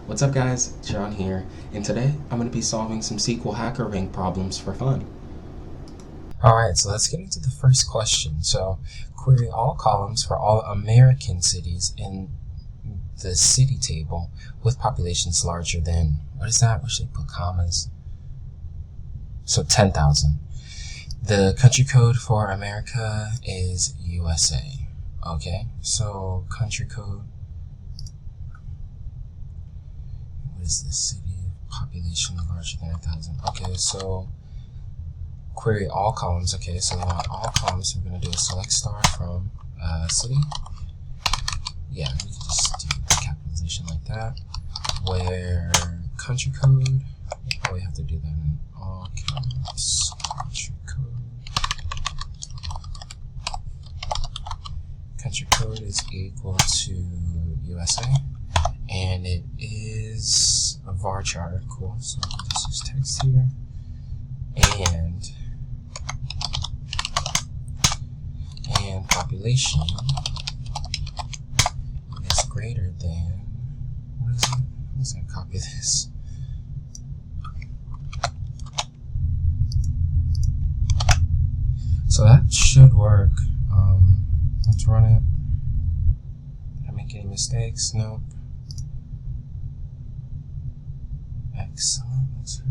What's up guys, John here, and today I'm going to be solving some SQL HackerRank problems for fun. Alright, so let's get into the first question. So, query all columns for all American cities in the city table with populations larger than, what is that? Where should I put commas? So 10,000. The country code for America is USA. Okay, so country code. What is this city? Population larger than 1,000. Okay, so query all columns. Okay, so we want all columns. So we're going to do a select star from city. Yeah, we can just do the capitalization like that. Where country code, we probably have to do that in all caps. Country code. Country code is equal to USA. And it is a varchar, cool, so I'll just use text here, and population is greater than, what is it? Let's copy this. So that should work. Let's run it. Did I make any mistakes? Nope. Excellent, that's right.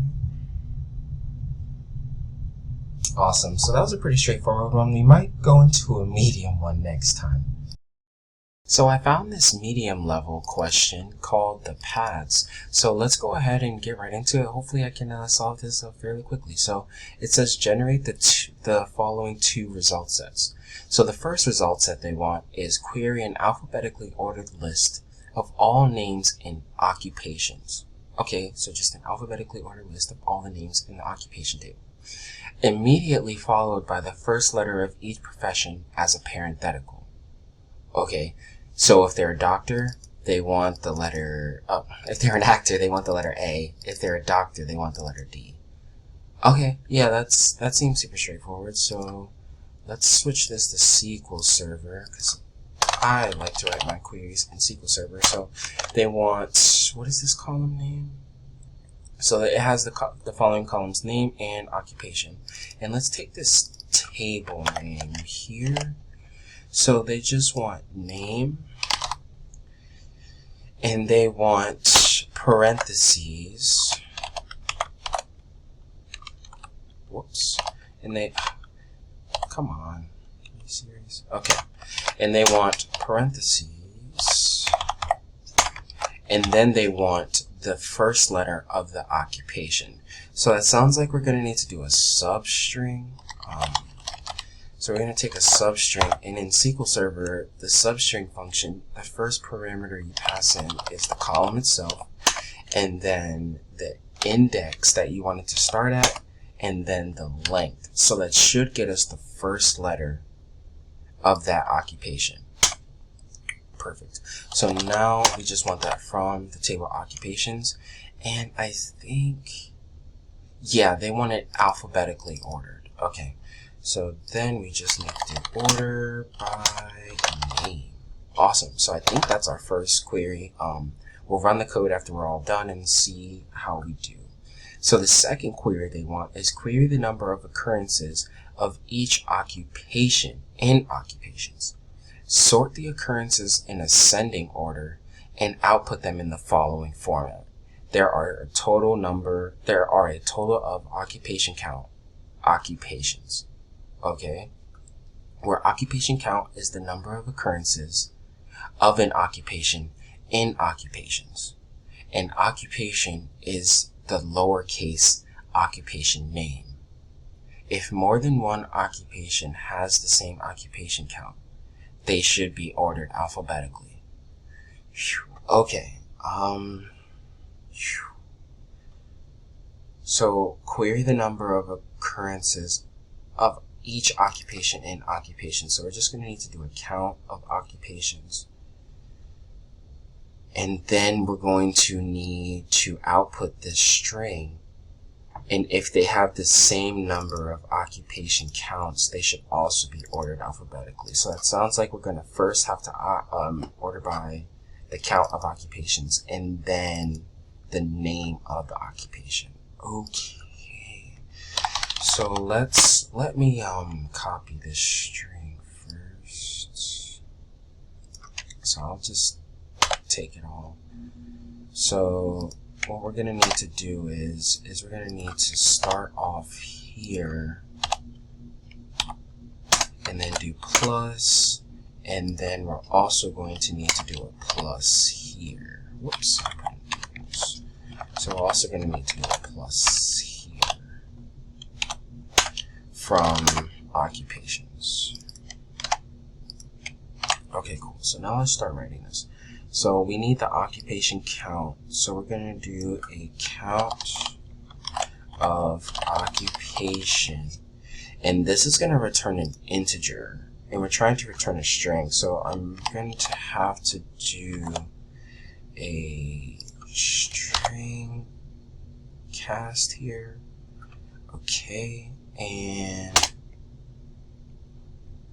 Awesome, so that was a pretty straightforward one. We might go into a medium one next time. So I found this medium level question called the paths. So let's go ahead and get right into it. Hopefully I can solve this fairly quickly. So it says generate the following two result sets. So the first result set they want is query an alphabetically ordered list of all names in occupations. Okay, so just an alphabetically ordered list of all the names in the occupation table, immediately followed by the first letter of each profession as a parenthetical. Okay, so if they're a doctor, they want the letter, if they're an actor, they want the letter A. If they're a doctor, they want the letter D. Okay, yeah, that seems super straightforward. So let's switch this to SQL Server, because I like to write my queries in SQL Server. So they want, what is this column name? So it has the following columns, name and occupation. And let's take this table name here. So they just want name, and they want parentheses. Whoops. And they, come on, are you serious? Okay. And they want parentheses, and then they want the first letter of the occupation. So that sounds like we're going to need to do a substring. So we're going to take a substring, and in SQL Server, the substring function, the first parameter you pass in is the column itself, and then the index that you want it to start at, and then the length. So that should get us the first letter of that occupation. Perfect. So now we just want that from the table occupations, and I think, yeah, they want it alphabetically ordered. Okay, so then we just need to order by name. Awesome. So I think that's our first query. We'll run the code after we're all done and see how we do. So the second query they want is query the number of occurrences of each occupation in occupations. Sort the occurrences in ascending order and output them in the following format. There are a total of occupation count occupations. Okay? Where occupation count is the number of occurrences of an occupation in occupations. And occupation is the lowercase occupation name. If more than one occupation has the same occupation count, they should be ordered alphabetically. Okay. So query the number of occurrences of each occupation in occupation. So we're just going to need to do a count of occupations. And then we're going to need to output this string. And if they have the same number of occupation counts, they should also be ordered alphabetically. So that sounds like we're going to first have to order by the count of occupations, and then the name of the occupation. Okay. So let me copy this string first. So I'll just take it all. So what we're gonna need to do is we're gonna need to start off here and then do plus, and then we're also going to need to do a plus here. Whoops. So we're also going to need to do a plus here from occupations. Okay, cool. So now let's start writing this. So we need the occupation count. So we're going to do a count of occupation. And this is going to return an integer. And we're trying to return a string. So I'm going to have to do a string cast here. Okay. And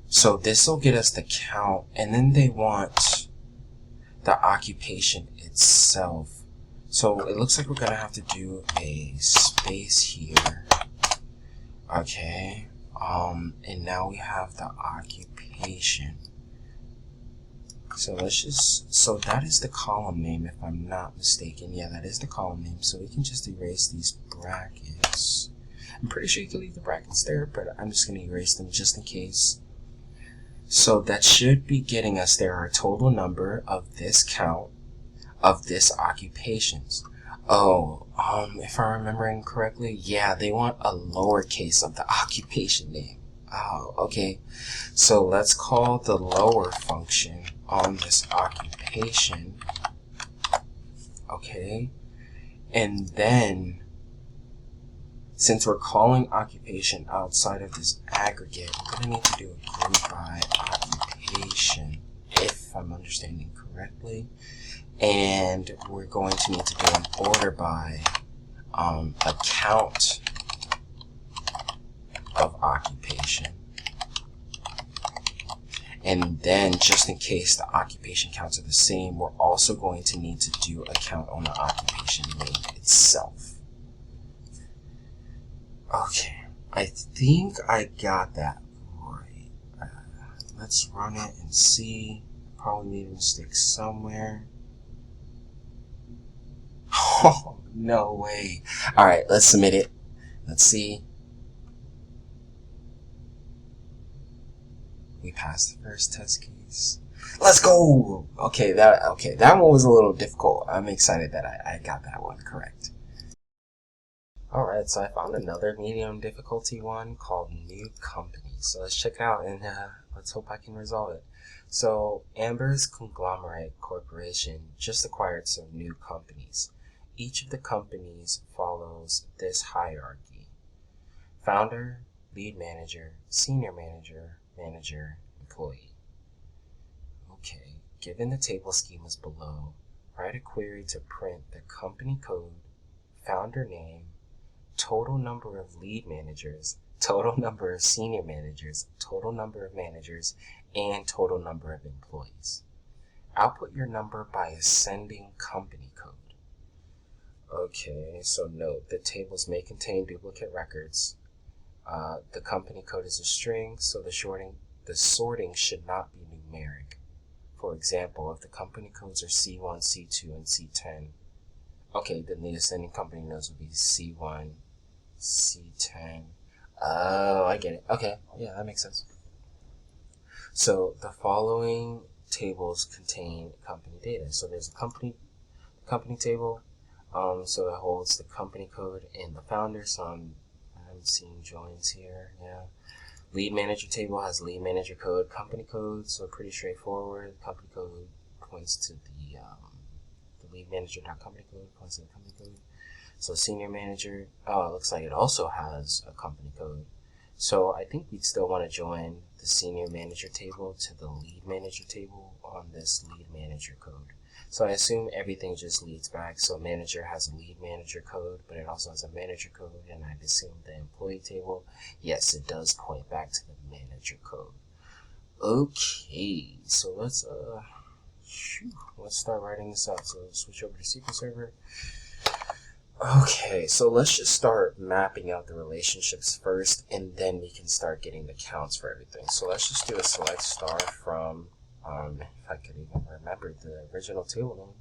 so this will get us the count. And then they want the occupation itself. So it looks like we're going to have to do a space here. Okay. And now we have the occupation. So let's just, so that is the column name if I'm not mistaken. Yeah, that is the column name. So we can just erase these brackets. I'm pretty sure you can leave the brackets there, but I'm just going to erase them just in case. So that should be getting us there our total number of this count of this occupations. Oh, if I'm remembering correctly, yeah, they want a lowercase of the occupation name. Oh, okay. So let's call the lower function on this occupation. Okay. And then, since we're calling occupation outside of this aggregate, we're going to need to do a group by occupation, if I'm understanding correctly. And we're going to need to do an order by a count of occupation. And then, just in case the occupation counts are the same, we're also going to need to do a count on the occupation name itself. Okay, I think I got that right. Let's run it and see. Probably made a mistake somewhere. Oh, no way. Alright, let's submit it. Let's see. We passed the first test case. Let's go! Okay, that one was a little difficult. I'm excited that I got that one correct. Alright, so I found another medium difficulty one called New Company. So let's check it out and let's hope I can resolve it. So Amber's Conglomerate Corporation just acquired some new companies. Each of the companies follows this hierarchy: founder, lead manager, senior manager, manager, employee. Okay, given the table schemas below, write a query to print the company code, founder name, total number of lead managers, total number of senior managers, total number of managers, and total number of employees. Output your number by ascending company code. Okay, so note, the tables may contain duplicate records. The company code is a string, so the sorting should not be numeric. For example, if the company codes are C1, C2, and C10, okay, then the ascending company nodes would be C1, C10. Oh, I get it. Okay, yeah, that makes sense. So the following tables contain company data. So there's a company table. So it holds the company code and the founder. So I'm seeing joins here. Yeah. Lead manager table has lead manager code, company code. So pretty straightforward. Company code points to the lead manager.company code points to the company code. So senior manager, oh, it looks like it also has a company code. So I think we'd still want to join the senior manager table to the lead manager table on this lead manager code. So I assume everything just leads back. So manager has a lead manager code, but it also has a manager code. And I'd assume the employee table, yes, it does point back to the manager code. Okay, so let's Let's start writing this out. So switch over to SQL Server. Okay, so let's just start mapping out the relationships first, and then we can start getting the counts for everything. So let's just do a select star from, if I could even remember the original table name.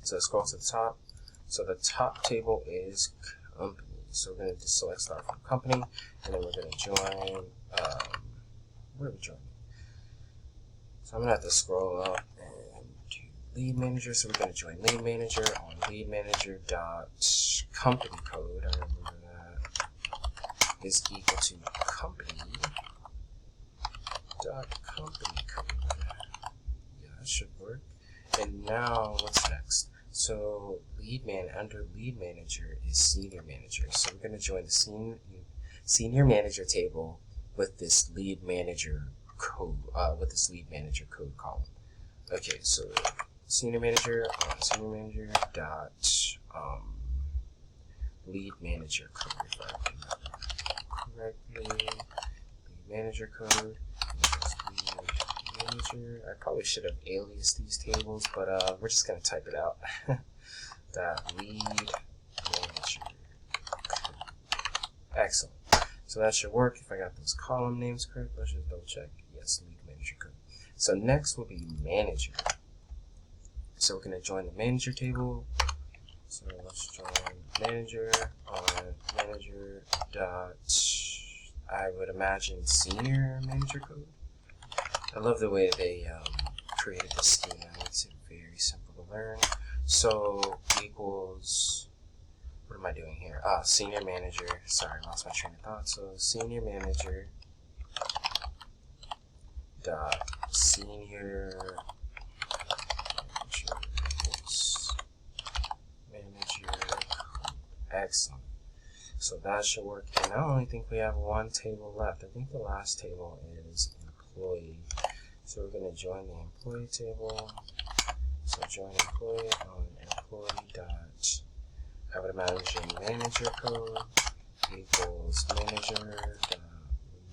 So scroll to the top. So the top table is company. So we're going to select star from company, and then we're going to join, where are we joining? So I'm going to have to scroll up and do lead manager. So we're going to join lead manager on lead manager dot company code. I remember that is equal to company dot company code. Yeah, that should work. And now what's next? So under lead manager is senior manager. So we're going to join the senior manager table with this lead manager code column. Okay, so senior manager dot lead manager code, if I remember correctly. Lead manager code. Manager. I probably should have aliased these tables, but we're just gonna type it out. That lead manager code. Excellent. So that should work if I got those column names correct. Let's just double check. Yes, lead manager code. So next will be manager. So we're gonna join the manager table. So let's join manager on manager dot, I would imagine, senior manager code. I love the way they created this schema. It makes it very simple to learn. So equals, what am I doing here? Senior manager. Sorry, I lost my train of thought. So senior manager dot senior manager. Excellent. So that should work. And I only think we have one table left. I think the last table is employee. So we're going to join the employee table. So join employee on employee dot, I would imagine, manager code equals manager dot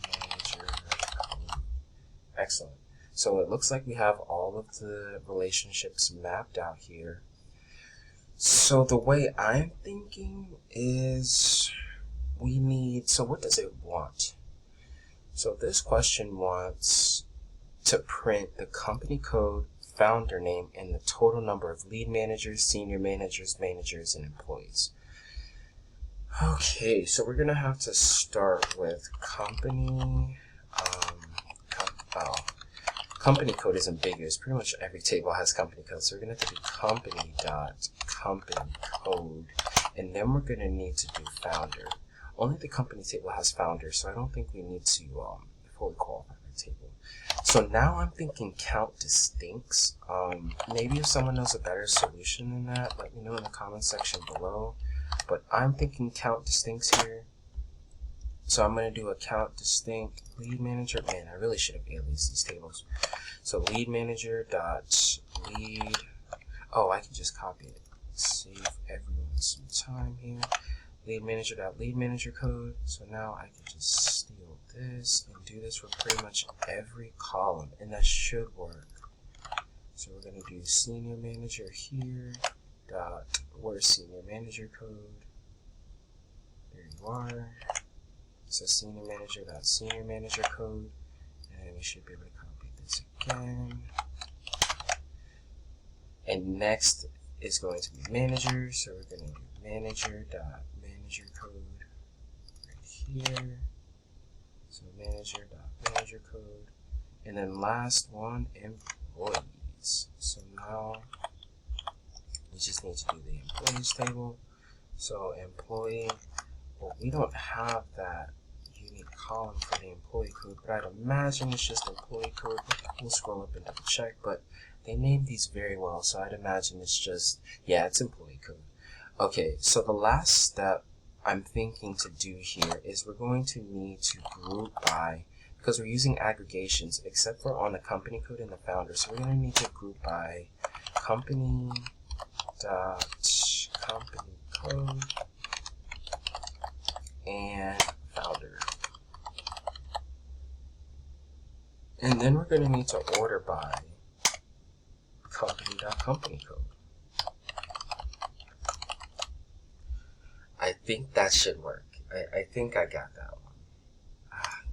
manager code. Excellent. So it looks like we have all of the relationships mapped out here. So the way I'm thinking is we need, so what does it want? So this question wants to print the company code, founder name, and the total number of lead managers, senior managers, managers, and employees. Okay, so we're going to have to start with company. Company code is ambiguous. Pretty much every table has company code. So we're going to have to do company dot company code, and then we're going to need to do founder. Only the company table has founder, so I don't think we need to fully qualify the table. So now I'm thinking count distincts. Maybe if someone knows a better solution than that, let me know in the comment section below. But I'm thinking count distincts here. So I'm going to do a count distinct lead manager. Man, I really should have aliased these tables. So lead manager dot lead. Oh, I can just copy it. Save everyone some time here. Lead manager dot lead manager code. So now I can just steal this and do this for pretty much every column, and that should work. So we're going to do senior manager here dot, where's senior manager code? There you are. So senior manager dot senior manager code, and we should be able to copy this again. And next is going to be manager, so we're going to do manager dot manager code right here. So manager dot manager code, and then last one, employees. So now we just need to do the employees table. So employee, well, we don't have that unique column for the employee code, but I'd imagine it's just employee code. We'll scroll up and double check, but they named these very well, so I'd imagine it's just, yeah, it's employee code. Okay, so the last step I'm thinking to do here is we're going to need to group by, because we're using aggregations, except for on the company code and the founder, so we're going to need to group by company dot company code and founder. And then we're going to need to order by company code. I think that should work. I think I got that one.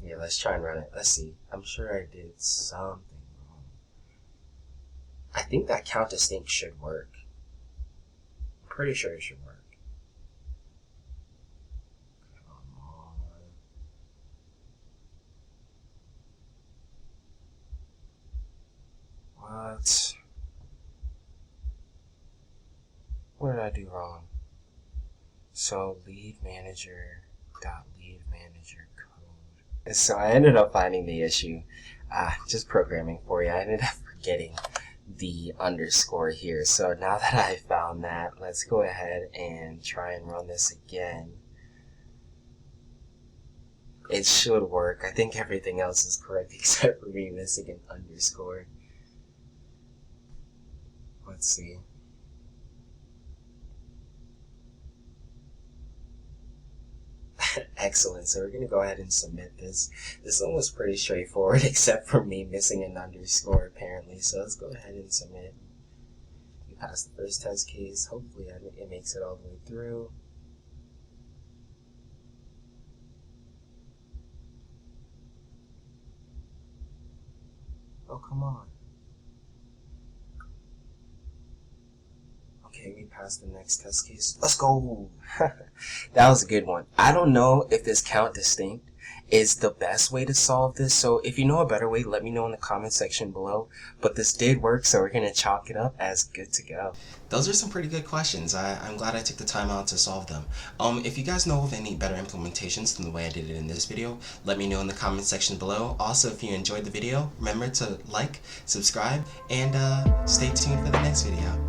Yeah, let's try and run it. Let's see. I'm sure I did something wrong. I think that count distinct should work. I'm pretty sure it should work. Come on. What? What did I do wrong? So lead manager dot lead manager code. So I ended up finding the issue. Just programming for you. I ended up forgetting the underscore here. So now that I found that, let's go ahead and try and run this again. It should work. I think everything else is correct except for me missing an underscore. Let's see. Excellent. So we're going to go ahead and submit this. This one was pretty straightforward except for me missing an underscore apparently. So let's go ahead and submit. We passed the first test case. Hopefully it makes it all the way through. Oh, come on. Okay, we passed the next test case. Let's go! That was a good one. I don't know if this count distinct is the best way to solve this, so if you know a better way, let me know in the comment section below. But this did work, so we're going to chalk it up as good to go. Those are some pretty good questions. I'm glad I took the time out to solve them. If you guys know of any better implementations than the way I did it in this video, let me know in the comment section below. Also, if you enjoyed the video, remember to like, subscribe, and stay tuned for the next video.